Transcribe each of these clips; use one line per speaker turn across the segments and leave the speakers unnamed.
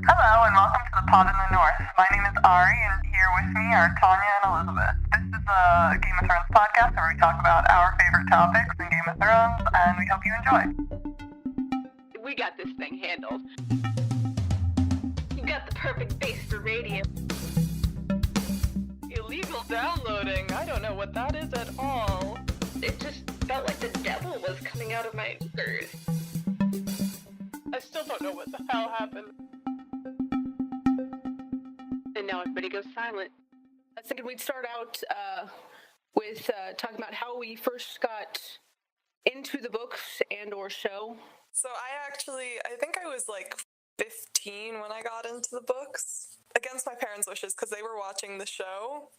Hello and welcome to the Pod in the North. My name is Ari and here with me are Tonya and Elizabeth. This is a Game of Thrones podcast where we talk about our favorite topics in Game of Thrones and we hope you enjoy.
We got this thing handled. You got the perfect base for radio.
Illegal downloading? I don't know what that is at all.
It just felt like the devil was coming out of my ears.
I still don't know what the hell happened.
And now everybody goes silent.
I was thinking we'd start out with talking about how we first got into the books and or show.
So I think I was like 15 when I got into the books, against my parents' wishes, because they were watching the show,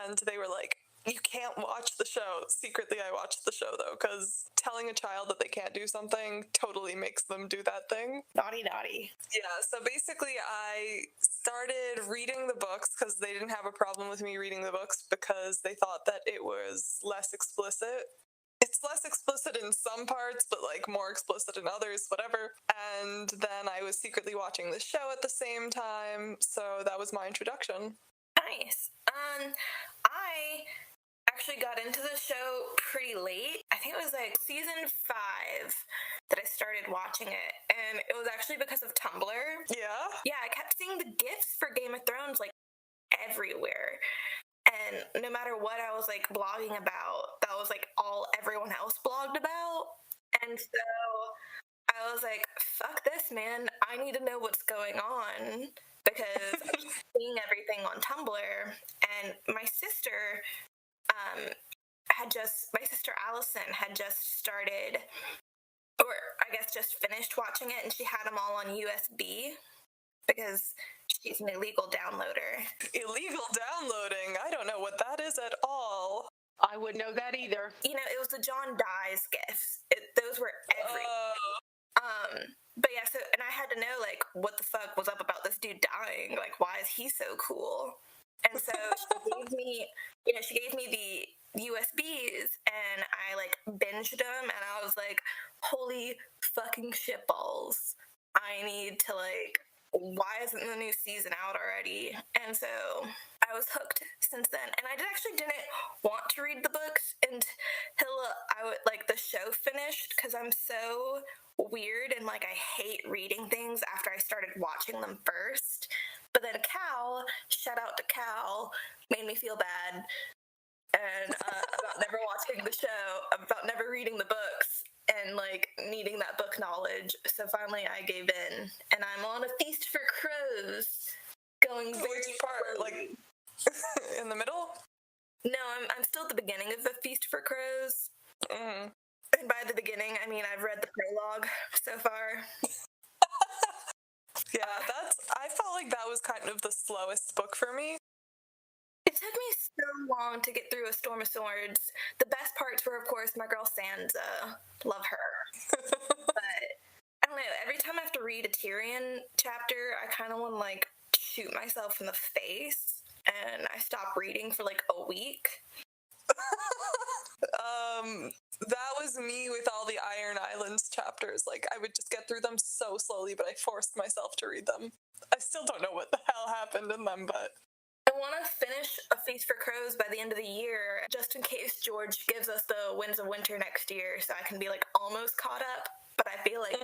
and they were like, you can't watch the show. Secretly, I watched the show, though, because telling a child that they can't do something totally makes them do that thing.
Naughty, naughty.
Yeah, so basically I started reading the books because they didn't have a problem with me reading the books because they thought that it was less explicit. It's less explicit in some parts, but like more explicit in others, whatever. And then I was secretly watching the show at the same time, so that was my introduction.
Nice. I actually got into the show pretty late. I think it was like season 5 that I started watching it, and it was actually because of Tumblr.
Yeah?
Yeah, I kept seeing the GIFs for Game of Thrones like everywhere. And no matter what I was like blogging about, that was like all everyone else blogged about. And so I was like, fuck this, man. I need to know what's going on because I'm seeing everything on Tumblr. And my sister Allison had just started, or I guess just finished watching it, and she had them all on USB because she's an illegal downloader.
Illegal downloading? I don't know what that is at all.
I wouldn't know that either.
You know, it was the John dies gifs. Those were everywhere. But yeah, so, and I had to know, like, what the fuck was up about this dude dying? Like, why is he so cool? And so she gave me the USBs, and I, like, binged them, and I was like, holy fucking shitballs. I need to, like, why isn't the new season out already? And so I was hooked since then. And I actually didn't want to read the books until the show finished, because I'm so weird and like I hate reading things after I started watching them first. But then Cal, shout out to Cal, made me feel bad and about never watching the show, about never reading the books and like needing that book knowledge. So finally I gave in, and I'm on a feast for crows, going very
Which part?
slowly.
Like in the middle?
No, I'm still at the beginning of the feast for crows.
Mm-hmm.
And by the beginning, I mean I've read the prologue so far.
Yeah, I felt like that was kind of the slowest book for me.
It took me so long to get through A Storm of Swords. The best parts were, of course, my girl Sansa. Love her. But I don't know, every time I have to read a Tyrion chapter, I kind of want to like shoot myself in the face, and I stop reading for like a week.
That was me with all the Iron Islands chapters. Like, I would just get through them so slowly, but I forced myself to read them. I still don't know what the hell happened in them, but
I want to finish A Feast for Crows by the end of the year, just in case George gives us the Winds of Winter next year, so I can be like almost caught up. But I feel like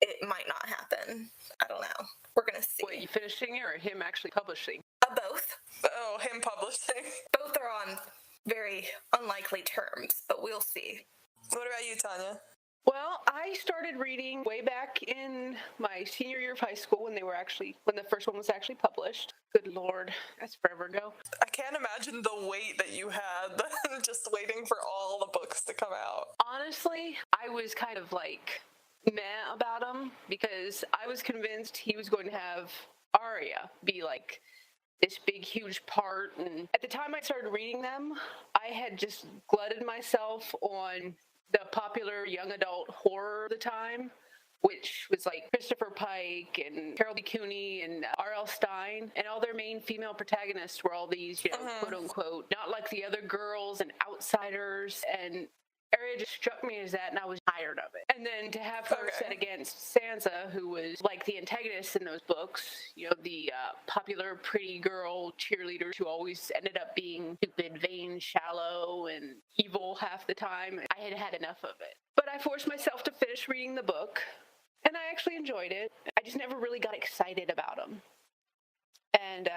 it might not happen. I don't know. We're gonna see.
Wait, you finishing it or him actually publishing?
Both.
oh, him publishing.
Both are on very unlikely terms, but we'll see.
What about you, Tonya?
Well, I started reading way back in my senior year of high school when the first one was actually published. Good Lord, that's forever ago.
I can't imagine the wait that you had just waiting for all the books to come out.
Honestly, I was kind of like meh about him because I was convinced he was going to have Arya be like this big, huge part. And at the time I started reading them, I had just glutted myself on the popular young adult horror of the time, which was like Christopher Pike and Carol B. Cooney and R.L. Stine, and all their main female protagonists were all these, quote unquote, not like the other girls and outsiders. And Arya just struck me as that, and I was tired of it. And then to have her set against Sansa, who was like the antagonist in those books, the popular pretty girl cheerleader who always ended up being stupid, vain, shallow, and evil half the time, I had had enough of it. But I forced myself to finish reading the book, and I actually enjoyed it. I just never really got excited about them. And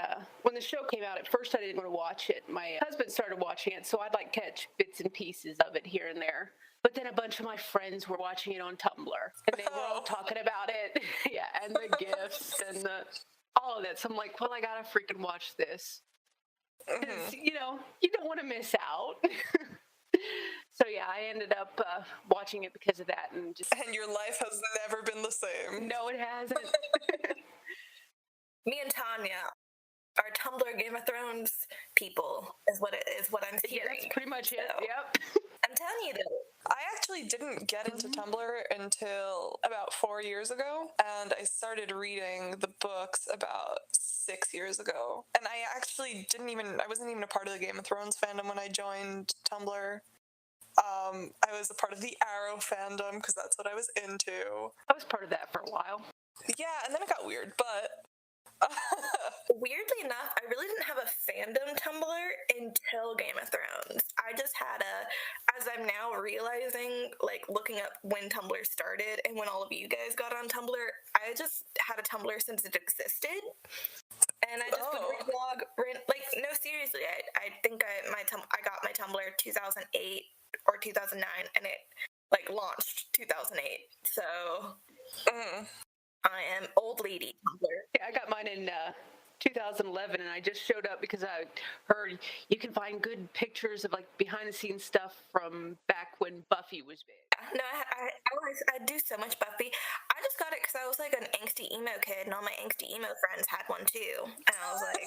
when the show came out, at first I didn't want to watch it. My husband started watching it, so I'd like catch bits and pieces of it here and there. But then a bunch of my friends were watching it on Tumblr, and they were all talking about it. Yeah, and the gifs and all of that. So I'm like, well, I gotta freaking watch this. Because, you don't want to miss out. So yeah, I ended up watching it because of that. And
your life has never been the same.
No, it hasn't.
Me and Tonya are Tumblr Game of Thrones people, is what I'm hearing.
Yeah, that's pretty much it. Yep.
I'm telling you though.
I actually didn't get into Tumblr until about 4 years ago, and I started reading the books about 6 years ago. And I actually I wasn't even a part of the Game of Thrones fandom when I joined Tumblr. I was a part of the Arrow fandom because that's what I was into.
I was part of that for a while.
Yeah, and then it got weird, but
weirdly enough, I really didn't have a fandom Tumblr until Game of Thrones. I just had as I'm now realizing, like looking up when Tumblr started and when all of you guys got on Tumblr, I just had a Tumblr since it existed. And I just would reblog, like, no, seriously, I think I got my Tumblr 2008 or 2009, and it, like, launched 2008. So, I am old lady Tumblr.
Yeah, I got mine in 2011, and I just showed up because I heard you can find good pictures of like behind the scenes stuff from back when Buffy was big.
No, I do so much Buffy. I just got it because I was like an angsty emo kid, and all my angsty emo friends had one too. And I was like,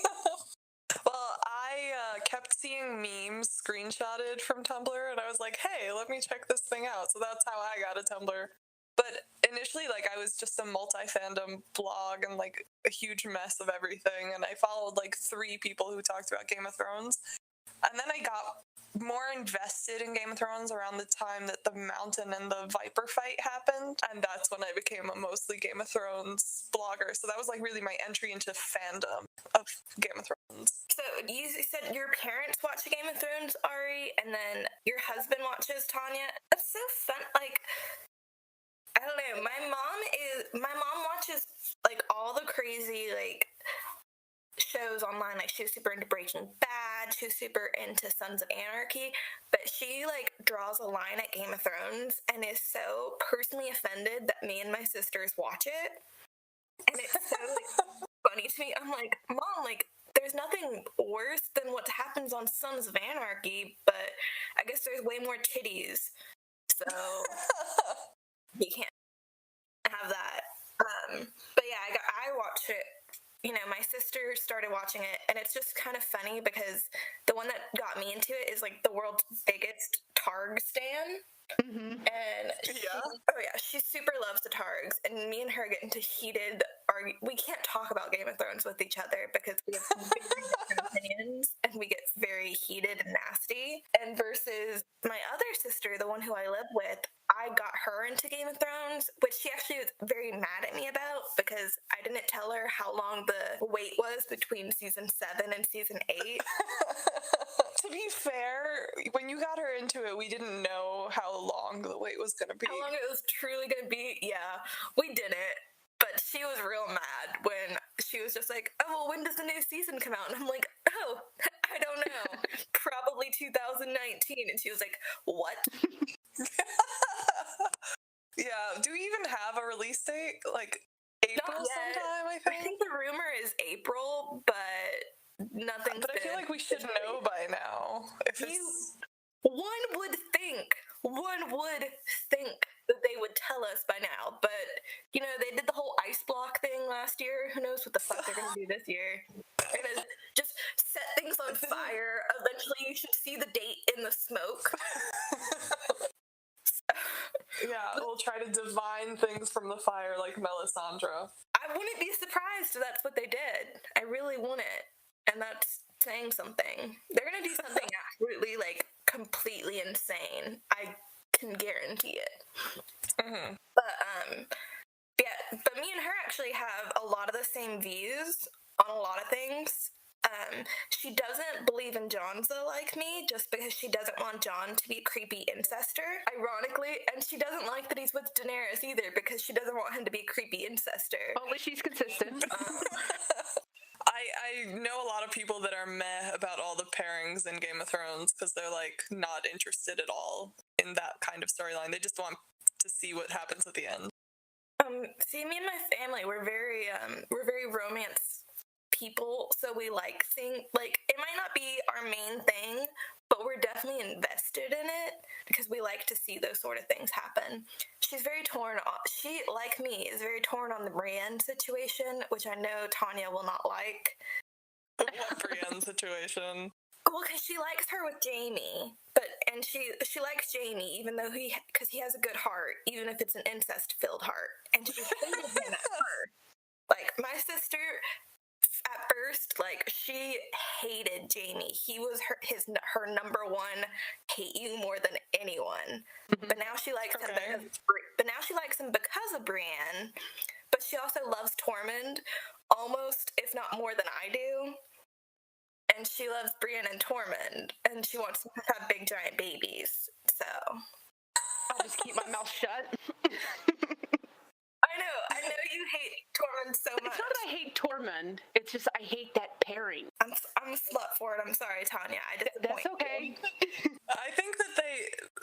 well, I kept seeing memes screenshotted from Tumblr, and I was like, hey, let me check this thing out. So that's how I got a Tumblr. But initially, like, I was just a multi-fandom blog and, like, a huge mess of everything. And I followed, like, 3 people who talked about Game of Thrones. And then I got more invested in Game of Thrones around the time that the Mountain and the Viper fight happened. And that's when I became a mostly Game of Thrones blogger. So that was, like, really my entry into fandom of Game of Thrones.
So you said your parents watch Game of Thrones, Ari, and then your husband watches Tonya? That's so fun. Like, I don't know. My mom watches like all the crazy like shows online. Like she's super into Breaking Bad. She's super into Sons of Anarchy. But she like draws a line at Game of Thrones and is so personally offended that me and my sisters watch it. And it's so like, funny to me. I'm like, Mom, like there's nothing worse than what happens on Sons of Anarchy. But I guess there's way more titties. So. You can't have that. But yeah, I watched it. You know, my sister started watching it, and it's just kind of funny because the one that got me into it is like the world's biggest Targ stan. And she super loves the Targs, and me and her get into heated we can't talk about Game of Thrones with each other because we have very different opinions and we get very heated and nasty. And versus my other sister, the one who I live with, I got her into Game of Thrones, which she actually was very mad at me about because I didn't tell her how long the wait was between season 7 and season 8.
To be fair, when you got her into it, we didn't know how long the wait was going to be.
How long it was truly going to be? Yeah, we didn't. But she was real mad when she was just like, oh, well, when does the new season come out? And I'm like, oh, I don't know. Probably 2019. And she was like, what?
Yeah, do we even have a release date? Like April sometime, I think?
I think the rumor is April, but nothing.
But I feel like we should know by now.
One would think that they would tell us by now, but, you know, they did the whole ice block thing last year. Who knows what the fuck they're going to do this year? They're going to just set things on fire. Eventually, you should see the date in the smoke.
Yeah, we'll try to divine things from the fire like Melisandre.
I wouldn't be surprised if that's what they did. I really wouldn't. And that's saying something. They're going to do something absolutely, like, completely insane. I can guarantee it.
Mm-hmm.
But me and her actually have a lot of the same views on a lot of things. She doesn't believe in Johnza like me, just because she doesn't want John to be a creepy incester, ironically, and she doesn't like that he's with Daenerys either, because she doesn't want him to be a creepy incester.
Well, at least she's consistent.
I know a lot of people that are meh about all the pairings in Game of Thrones because they're like not interested at all in that kind of storyline. They just want to see what happens at the end.
See, me and my family, we're very romance people, so we like things, like, it might not be our main thing, but we're definitely invested in it because we like to see those sort of things happen. She's very torn on, she, like me, is very torn on the Brienne situation, which I know Tonya will not like.
What Brienne situation?
Well, because she likes her with Jamie, and she likes Jamie, even though because he has a good heart, even if it's an incest-filled heart, and she hated him at first. Like, my sister, at first, like, she hated Jamie. He was her number one, hate you more than anyone. Mm-hmm. But now she likes him because of Brienne. But she also loves Tormund almost, if not more than I do. And she loves Brienne and Tormund, and she wants to have big giant babies. So
I'll just keep my mouth shut.
I know you hate Tormund so much.
It's not that I hate Tormund. It's just I hate that pairing.
I'm a slut for it. I'm sorry, Tonya.
That's okay.
I think that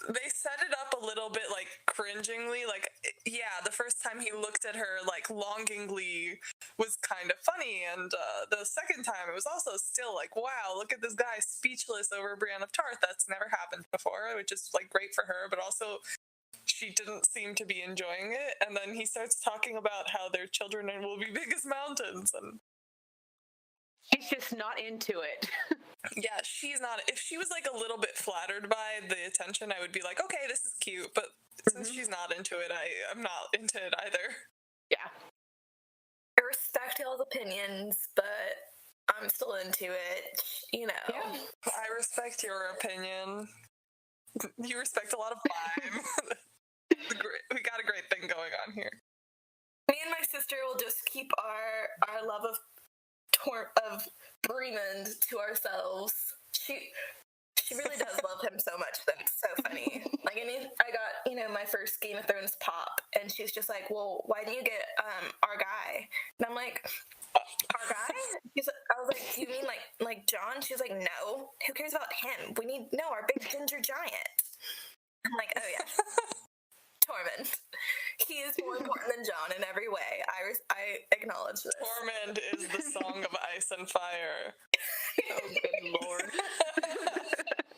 they set it up a little bit like cringingly. Like, yeah, the first time he looked at her like longingly was kind of funny, and the second time it was also still like, wow, look at this guy speechless over Brienne of Tarth. That's never happened before, which is like great for her, but also she didn't seem to be enjoying it. And then he starts talking about how their children will be big as mountains, and
he's just not into it.
Yeah, she's not. If she was like a little bit flattered by the attention, I would be like, okay, this is cute. But since she's not into it, I'm not into it either.
Yeah.
I respect y'all's opinions, but I'm still into it, you know.
Yeah. I respect your opinion. You respect a lot of mine. We got a great thing going on here.
Me and my sister will just keep our love of Bremen to ourselves. She really does love him so much that it's so funny. Like, I got, my first Game of Thrones pop, and she's just like, well, why didn't you get our guy? And I'm like, our guy? I was like, you mean like John? She's like, no. Who cares about him? Our big ginger giant. I'm like, oh yeah. Tormund. He is more important than John in every way. I acknowledge this.
Tormund is the song of ice and fire.
Oh, good lord.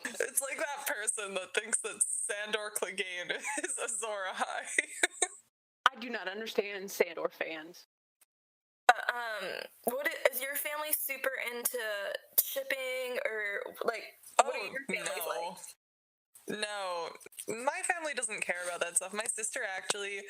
It's like that person that thinks that Sandor Clegane is Azor Ahai.
I
do not understand Sandor fans.
Is your family super into shipping, or like what are your families like?
No, my family doesn't care about that stuff. My sister actually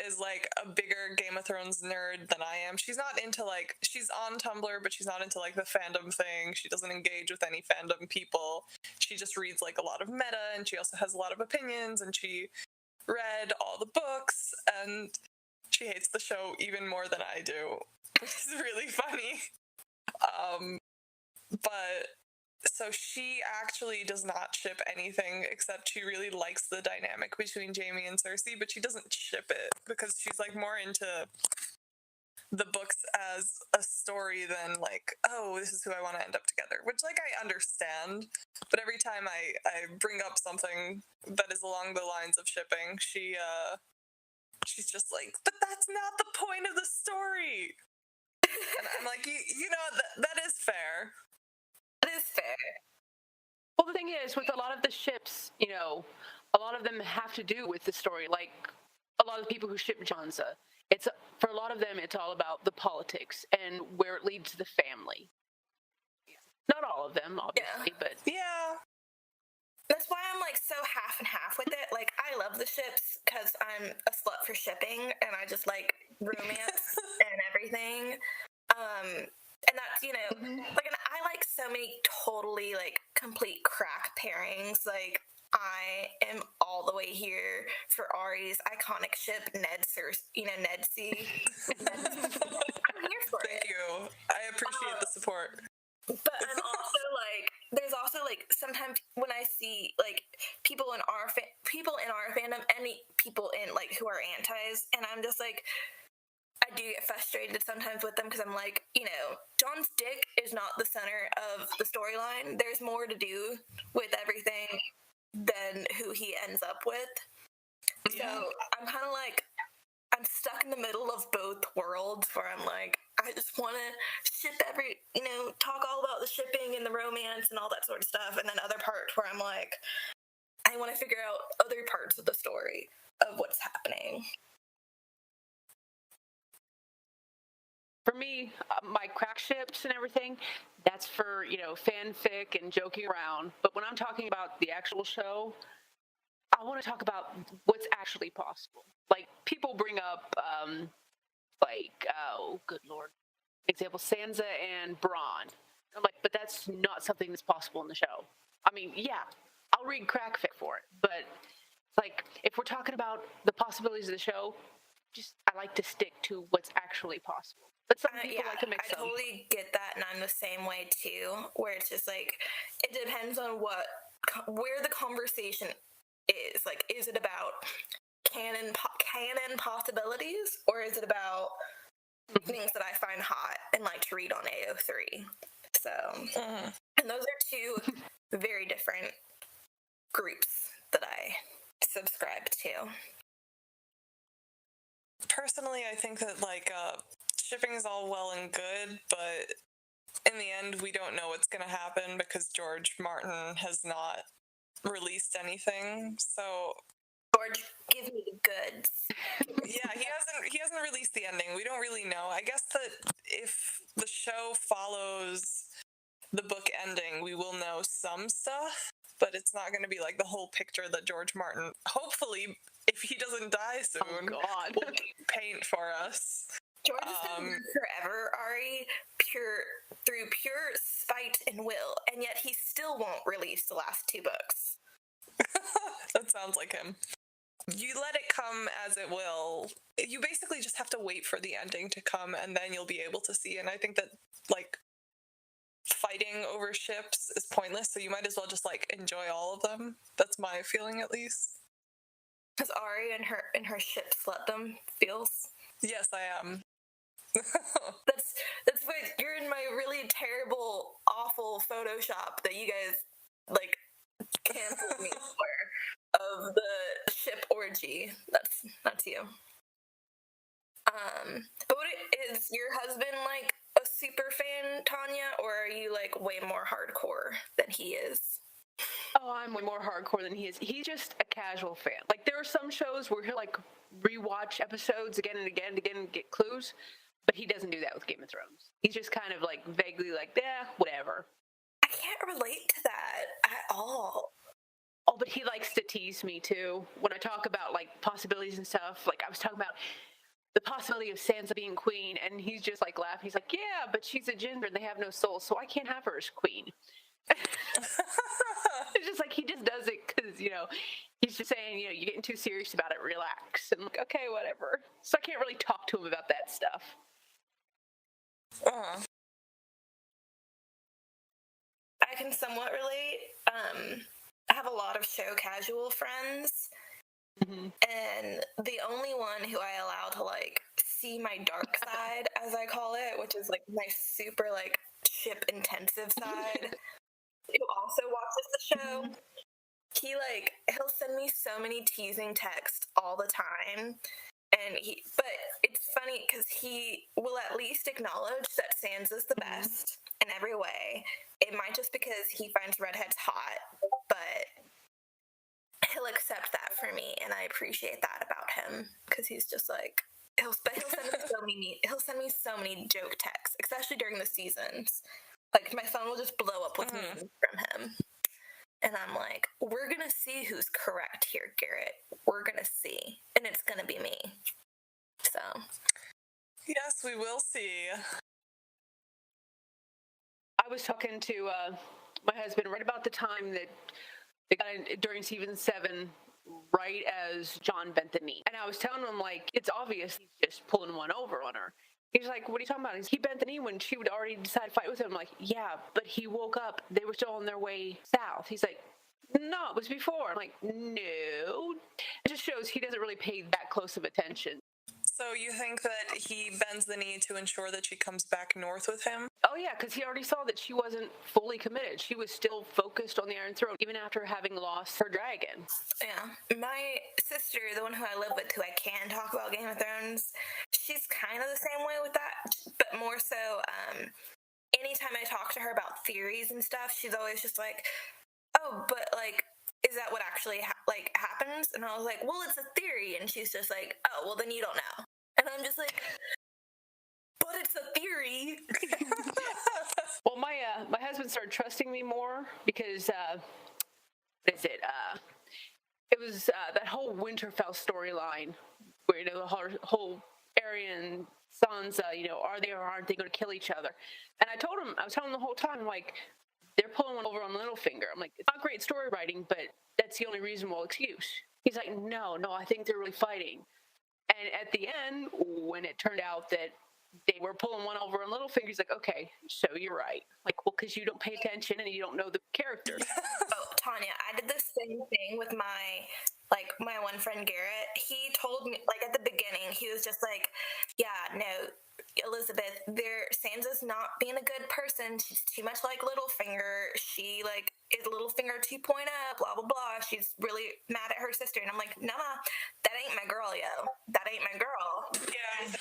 is like a bigger Game of Thrones nerd than I am. She's not into she's on Tumblr, but she's not into like the fandom thing. She doesn't engage with any fandom people. She just reads like a lot of meta, and she also has a lot of opinions, and she read all the books, and she hates the show even more than I do, which is really funny. But so she actually does not ship anything, except she really likes the dynamic between Jaime and Cersei, but she doesn't ship it because she's like more into the books as a story than like, oh, this is who I want to end up together, which like I understand, but every time I bring up something that is along the lines of shipping, she's just like, but that's not the point of the story. And I'm like, that is fair.
It is fair.
Well, the thing is, with a lot of the ships, a lot of them have to do with the story. Like, a lot of the people who ship Johnza, for a lot of them, it's all about the politics and where it leads the family. Not all of them, obviously, but...
Yeah.
That's why I'm like so half and half with it. Like, I love the ships because I'm a slut for shipping, and I just like romance and everything. And that's, and I like so many totally like complete crack pairings. Like, I am all the way here for Ari's iconic ship, Ned C. I'm here for it.
Thank you. I appreciate the support.
But I'm also like, there's also like sometimes when I see like people in our fandom and people in like who are antis, and I'm just like, I do get frustrated sometimes with them because I'm like, John's dick is not the center of the storyline. There's more to do with everything than who he ends up with. Yeah. So I'm kind of like, I'm stuck in the middle of both worlds where I'm like, I just want to ship talk all about the shipping and the romance and all that sort of stuff. And then other parts where I'm like, I want to figure out other parts of the story of what's happening.
For me, my crack ships and everything, that's for, fanfic and joking around. But when I'm talking about the actual show, I want to talk about what's actually possible. Like, people bring up, oh, good Lord. Example, Sansa and Bronn. I'm like, but that's not something that's possible in the show. I mean, yeah, I'll read crack fic for it. But, like, if we're talking about the possibilities of the show, I like to stick to what's actually possible. But some people like to mix
I totally get that, and I'm the same way too, where it's just like, it depends on where the conversation is. Like, is it about canon possibilities, or is it about things that I find hot and like to read on AO3? So, and those are two very different groups that I subscribe to.
Personally, I think that shipping is all well and good, but in the end, we don't know what's going to happen because George Martin has not released anything. So
George, give me the goods.
Yeah, he hasn't released the ending. We don't really know. I guess that if the show follows the book ending, we will know some stuff, but it's not going to be like the whole picture that George Martin, hopefully, if he doesn't die soon, will paint for us.
George has been forever, Ari, through pure spite and will, and yet he still won't release the last 2 books.
That sounds like him. You let it come as it will. You basically just have to wait for the ending to come, and then you'll be able to see. And I think that, fighting over ships is pointless, so you might as well just, enjoy all of them. That's my feeling, at least.
Has Ari and her ship slut them feels?
Yes, I am.
That's what you're in my really terrible, awful Photoshop that you guys, canceled me for, of the ship orgy. That's you. But is your husband a super fan, Tonya, or are you way more hardcore than he is?
Oh, I'm way more hardcore than he is. He's just a casual fan. There are some shows where he'll rewatch episodes again and again and get clues, but he doesn't do that with Game of Thrones. He's just kind of vaguely whatever.
I can't relate to that at all.
Oh, but he likes to tease me too when I talk about possibilities and stuff. I was talking about the possibility of Sansa being queen, and he's just laughing. He's like, yeah, but she's a gender and they have no soul, so I can't have her as queen. It's just he just does it because, he's just saying, you're getting too serious about it, relax. And I'm okay, whatever. So I can't really talk to him about that stuff.
I can somewhat relate. I have a lot of show casual friends, and the only one who I allow to see my dark side, as I call it, which is my super ship intensive side, who also watches the show. He'll send me so many teasing texts all the time, but it's funny because he will at least acknowledge that Sansa's the best in every way. It might just because he finds redheads hot, but he'll accept that for me, and I appreciate that about him because he's just he'll send me so many joke texts, especially during the seasons. My phone will just blow up with memes from him. And I'm we're gonna see who's correct here, Garrett. We're gonna see. And it's gonna be me. So.
Yes, we will see.
I was talking to my husband right about the time that they got during season 7, right as John bent the knee. And I was telling him, like, it's obvious he's just pulling one over on her. He's like, what are you talking about? He bent the knee when she would already decide to fight with him. I'm like, yeah, but he woke up. They were still on their way south. He's like, no, it was before. I'm like, no. It just shows he doesn't really pay that close of attention.
So you think that he bends the knee to ensure that she comes back north with him?
Oh, yeah, because he already saw that she wasn't fully committed. She was still focused on the Iron Throne, even after having lost her dragon.
Yeah. My sister, the one who I live with, who I can talk about Game of Thrones, she's kind of the same way with that, but more so, anytime I talk to her about theories and stuff, she's always just like, oh, but, like, is that what actually, happens? And I was like, well, it's a theory. And she's just like, oh, well, then you don't know. And I'm just like, but it's a theory.
Well, my husband started trusting me more because, what is it? It was that whole Winterfell storyline where, the whole Arya and Sansa, are they or aren't they going to kill each other? And I was telling him the whole time, like, they're pulling one over on Littlefinger. I'm like, it's not great story writing, but that's the only reasonable excuse. He's like, no, I think they're really fighting. And at the end, when it turned out that they were pulling one over on Littlefinger, he's like, okay, so you're right. Like, well, because you don't pay attention and you don't know the characters.
Oh, Tonya, I did the same thing with my one friend Garrett. He told me, like, at the beginning, he was just like, yeah, no, Elizabeth, Sansa's not being a good person. She's too much like Littlefinger. She, like, is Littlefinger 2.0, blah, blah, blah. She's really mad at her sister. And I'm like, nah, that ain't my girl, yo. That ain't my girl.
Yeah.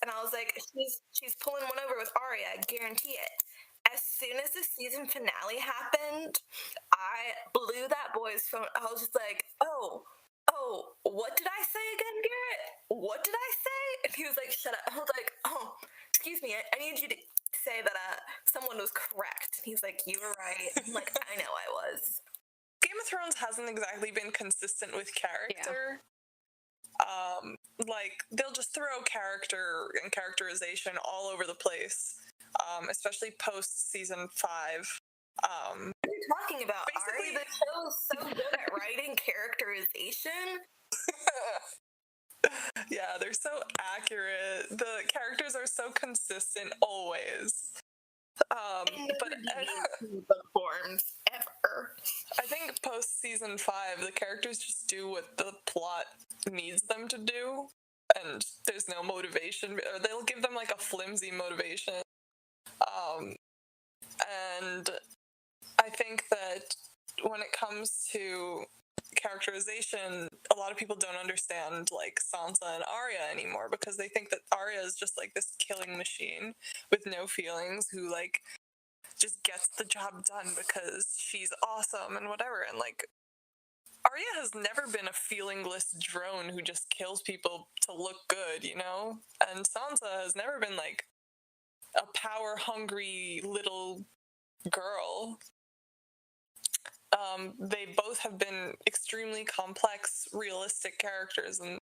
And I was like, she's pulling one over with Arya, I guarantee it. As soon as the season finale happened, I blew that boy's phone. I was just like, oh, what did I say again, Garrett? What did I say? And he was like, shut up. I was like, oh, excuse me, I need you to say that someone was correct. He's like, you were right. I'm like, I know I was.
Game of Thrones hasn't exactly been consistent with character. Yeah. Like, they'll just throw character and characterization all over the place, especially post season 5.
What are you talking about, Ari? The show is so good at writing characterization.
Yeah, they're so accurate. The characters are so consistent always. But
forms ever.
I think post season 5, the characters just do what the plot needs them to do, and there's no motivation, or they'll give them like a flimsy motivation. And I think that when it comes to characterization, a lot of people don't understand, like, Sansa and Arya anymore, because they think that Arya is just like this killing machine with no feelings who, like, just gets the job done because she's awesome and whatever. And, like, Arya has never been a feelingless drone who just kills people to look good, And Sansa has never been, like, a power-hungry little girl. They both have been extremely complex, realistic characters, and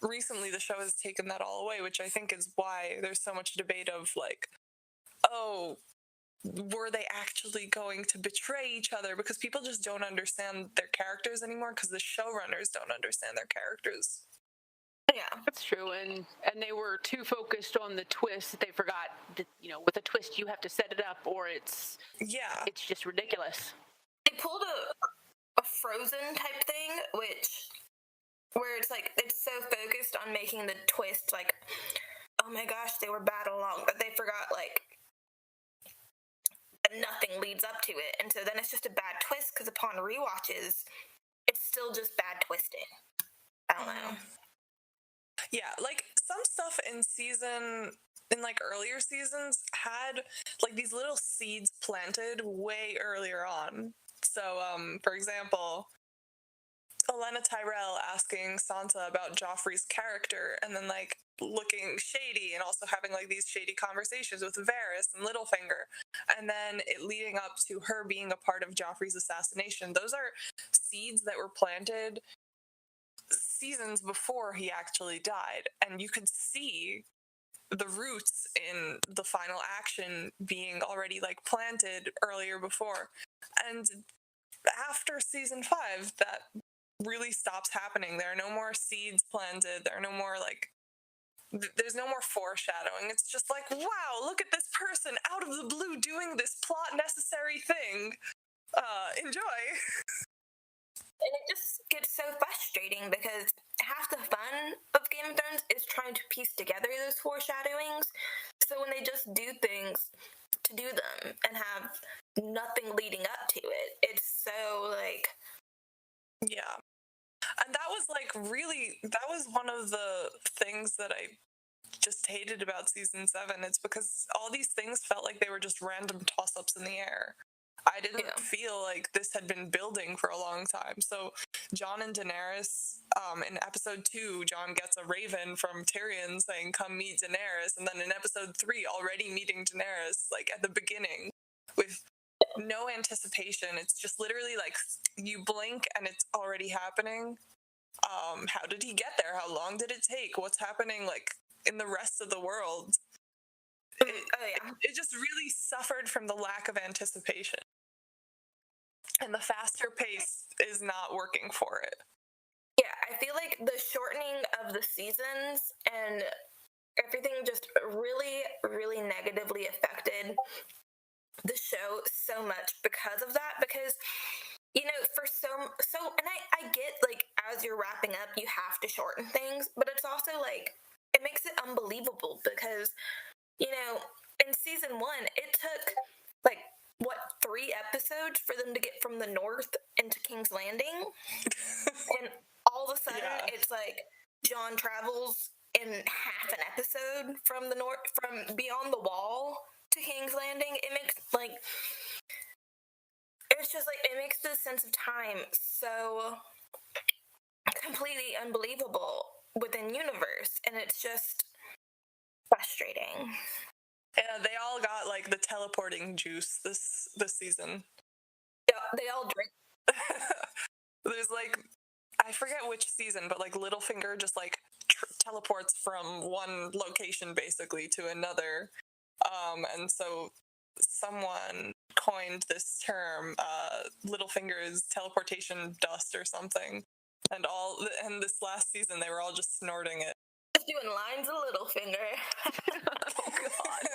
recently the show has taken that all away, which I think is why there's so much debate of, like, oh, were they actually going to betray each other? Because people just don't understand their characters anymore, because the showrunners don't understand their characters.
Yeah,
that's true, and they were too focused on the twist that they forgot that, with a twist you have to set it up, or it's just ridiculous.
They pulled a Frozen type thing, where it's like, it's so focused on making the twist like, oh my gosh, they were bad all along, but they forgot, like, nothing leads up to it, and so then it's just a bad twist, because upon rewatches, it's still just bad twisting. I don't know.
Yeah, like, some stuff in earlier seasons had, like, these little seeds planted way earlier on. So, for example, Olenna Tyrell asking Sansa about Joffrey's character, and then, like, looking shady, and also having, like, these shady conversations with Varys and Littlefinger, and then it leading up to her being a part of Joffrey's assassination. Those are seeds that were planted seasons before he actually died, and you could see the roots in the final action being already, like, planted earlier before. And after season 5, that really stops happening. There are no more seeds planted. There are no more, like, there's no more foreshadowing. It's just like, wow, look at this person out of the blue doing this plot necessary thing. Enjoy.
And it just gets so frustrating because half the fun of Game of Thrones is trying to piece together those foreshadowings. So when they just do things to do them and have nothing leading up to it, it's so like...
Yeah. And that was like really, that was one of the things that I just hated about season 7. It's because all these things felt like they were just random toss-ups in the air. I didn't feel like this had been building for a long time. So Jon and Daenerys, in episode 2, Jon gets a raven from Tyrion saying, come meet Daenerys. And then in episode 3, already meeting Daenerys, like at the beginning, with no anticipation. It's just literally like you blink and it's already happening. How did he get there? How long did it take? What's happening like in the rest of the world? It just really suffered from the lack of anticipation. And the faster pace is not working for it.
Yeah, I feel like the shortening of the seasons and everything just really, really negatively affected the show so much because of that. Because, you know, for and I get, like, as you're wrapping up, you have to shorten things, but it's also, like, it makes it unbelievable because, you know, in season 1, it took, like, 3 episodes for them to get from the north into King's Landing? And all of a sudden, it's like Jon travels in half an episode from the north, from beyond the wall to King's Landing. It makes, like, it's just, like, it makes the sense of time so completely unbelievable within universe, and it's just frustrating.
Yeah, they all got like the teleporting juice this season.
Yeah, they all drink.
There's like, I forget which season, but like Littlefinger just like teleports from one location basically to another. And so someone coined this term, Littlefinger's teleportation dust or something. And this last season they were all just snorting it.
Just doing lines of Littlefinger.
Oh god.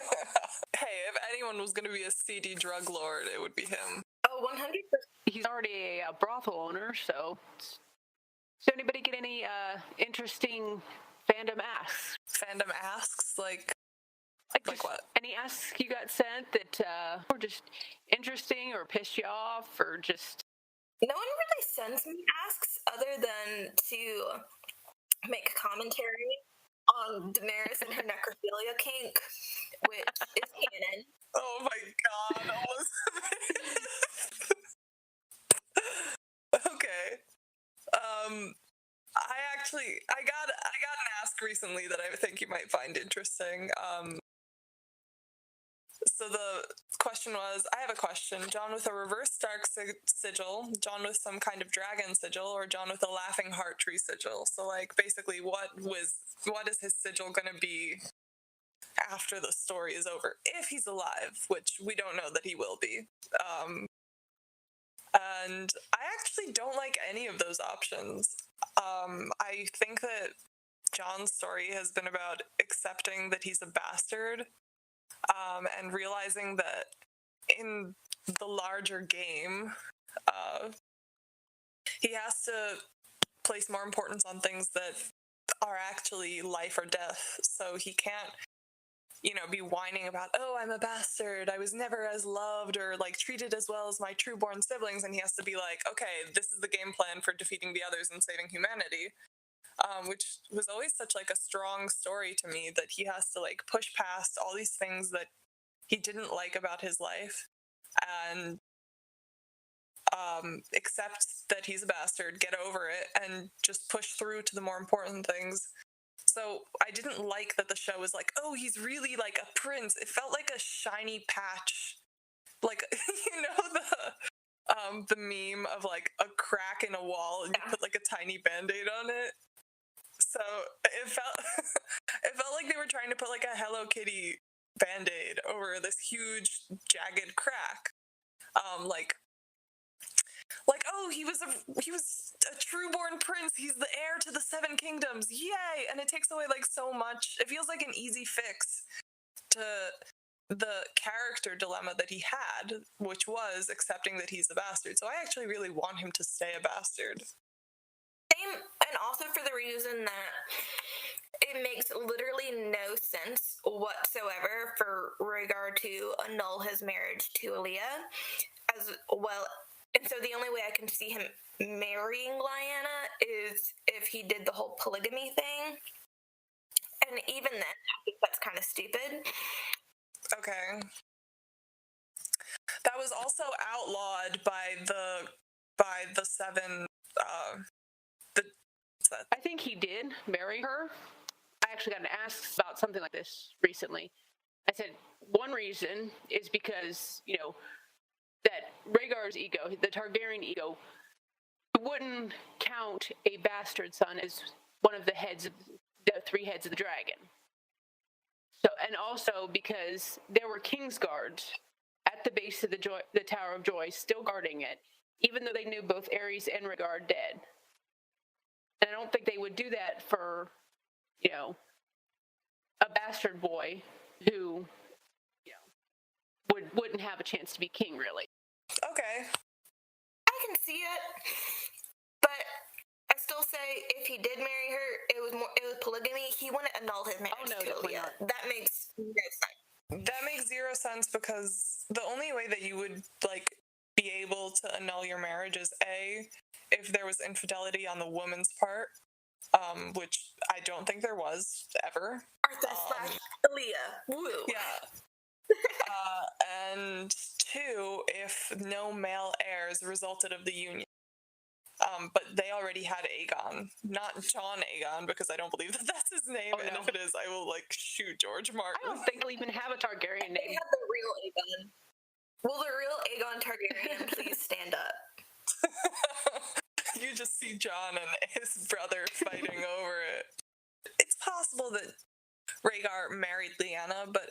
Hey, if anyone was going to be a seedy drug lord, it would be him.
Oh, 100%.
He's already a brothel owner, so... Did anybody get any interesting fandom asks?
Fandom asks? Like what?
Any asks you got sent that were just interesting or pissed you off or just...
No one really sends me asks other than to make commentary on Daenerys and her necrophilia kink, which is canon.
Oh my god, Elizabeth. Okay. I got an ask recently that I think you might find interesting. So the question was, I have a question. Jon with a reverse dark sigil, Jon with some kind of dragon sigil, or Jon with a laughing heart tree sigil. So like basically what is his sigil going to be after the story is over, if he's alive, which we don't know that he will be. And I actually don't like any of those options. I think that Jon's story has been about accepting that he's a bastard, and realizing that in the larger game, he has to place more importance on things that are actually life or death. So he can't, be whining about, oh, I'm a bastard, I was never as loved or like treated as well as my true-born siblings, and he has to be like, okay, this is the game plan for defeating the others and saving humanity, which was always such like a strong story to me, that he has to like push past all these things that he didn't like about his life and accept that he's a bastard, get over it, and just push through to the more important things. So I didn't like that the show was like, oh, he's really like a prince. It felt like a shiny patch. Like, the meme of like a crack in a wall and you put like a tiny Band-Aid on it. So it felt like they were trying to put like a Hello Kitty Band-Aid over this huge jagged crack. Like oh, he was a trueborn prince. He's the heir to the 7 kingdoms. Yay! And it takes away like so much. It feels like an easy fix to the character dilemma that he had, which was accepting that he's a bastard. So I actually really want him to stay a bastard.
Same, and also for the reason that it makes literally no sense whatsoever for Rhaegar to annul his marriage to Aaliyah, as well. And so the only way I can see him marrying Lyanna is if he did the whole polygamy thing. And even then, I think that's kind of stupid.
Okay. That was also outlawed by the 7
I think he did marry her. I actually got asked about something like this recently. I said one reason is because, that Rhaegar's ego, the Targaryen ego, wouldn't count a bastard son as one of the 3 heads of the dragon. So, and also because there were Kingsguards at the base of the Tower of Joy still guarding it, even though they knew both Aerys and Rhaegar dead. And I don't think they would do that for, a bastard boy who, wouldn't have a chance to be king, really.
Okay.
I can see it, but I still say if he did marry her, it was polygamy. He wouldn't annul his marriage to Aaliyah. That makes no sense.
That makes 0 sense because the only way that you would be able to annul your marriage is A, if there was infidelity on the woman's part, which I don't think there was ever.
Arthur / Aaliyah. Woo.
Yeah. And 2, if no male heirs resulted of the union. But they already had Aegon, not John Aegon, because I don't believe that that's his name.
Oh,
and
no.
if it is, I will shoot George Martin.
I don't think they'll even have a Targaryen
They
name.
have the real Aegon. Will the real Aegon Targaryen please stand up?
You just see John and his brother fighting over it. It's possible that Rhaegar married Lyanna, but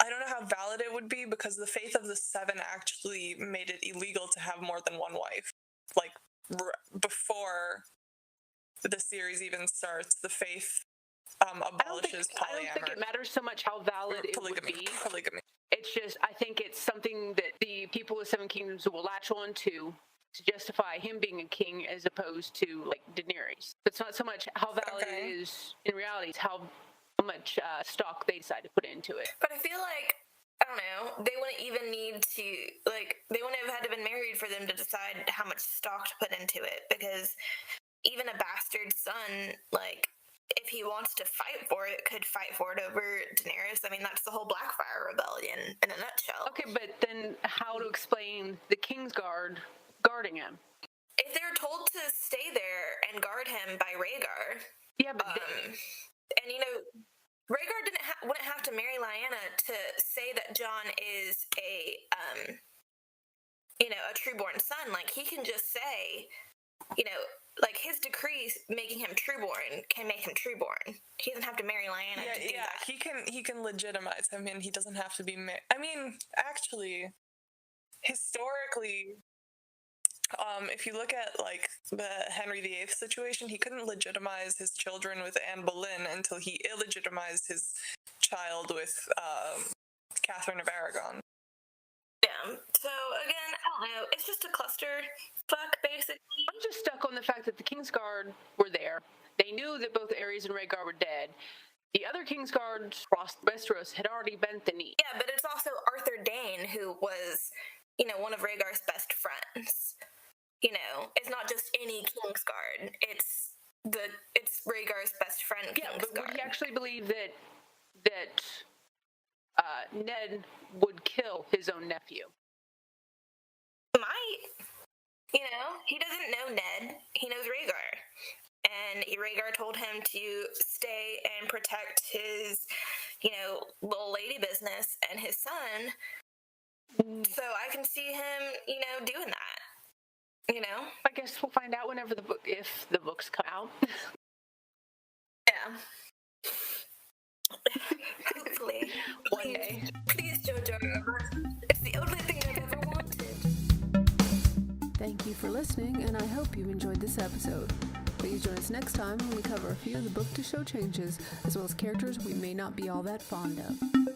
I don't know how valid it would be because the Faith of the 7 actually made it illegal to have more than one wife. Before the series even starts, the Faith abolishes polyamory.
I don't think it matters so much how valid it would be.
Polygamy.
It's just, I think it's something that the people of 7 Kingdoms will latch on to justify him being a king as opposed to, Daenerys. It's not so much how valid it is in reality, it's how much stock they decide to put into it.
But I feel like, I don't know, they wouldn't even need to, they wouldn't have had to been married for them to decide how much stock to put into it, because even a bastard son, if he wants to fight for it, could fight for it over Daenerys. I mean, that's the whole Blackfire Rebellion in a nutshell.
Okay, but then how to explain the Kingsguard guarding him?
If they were told to stay there and guard him by Rhaegar,
Yeah, but
and Rhaegar wouldn't have to marry Lyanna to say that Jon is a trueborn son. He can just say, his decree making him trueborn can make him trueborn. He doesn't have to marry Lyanna to do that.
He can legitimize him, and he doesn't have to be married. I mean, actually, historically, if you look at the Henry VIII situation, he couldn't legitimize his children with Anne Boleyn until he illegitimized his child with Catherine of Aragon.
Yeah. So again, I don't know. It's just a clusterfuck, basically.
I'm just stuck on the fact that the Kingsguard were there. They knew that both Aerys and Rhaegar were dead. The other Kingsguards across Westeros had already bent the knee.
Yeah, but it's also Arthur Dayne, who was, one of Rhaegar's best friends. It's not just any Kingsguard. It's Rhaegar's best friend, Kingsguard.
Yeah, but would you actually believe that Ned would kill his own nephew?
Might. He doesn't know Ned. He knows Rhaegar. And Rhaegar told him to stay and protect his, little lady business and his son. So I can see him, doing that.
I guess we'll find out if the books come out.
Yeah. Hopefully.
One day.
Please, JoJo. It's the only thing I've ever wanted.
Thank Thank you for listening, and I hope you enjoyed this episode. Please join us next time when we cover a few of the book-to-show changes, as well as characters we may not be all that fond of.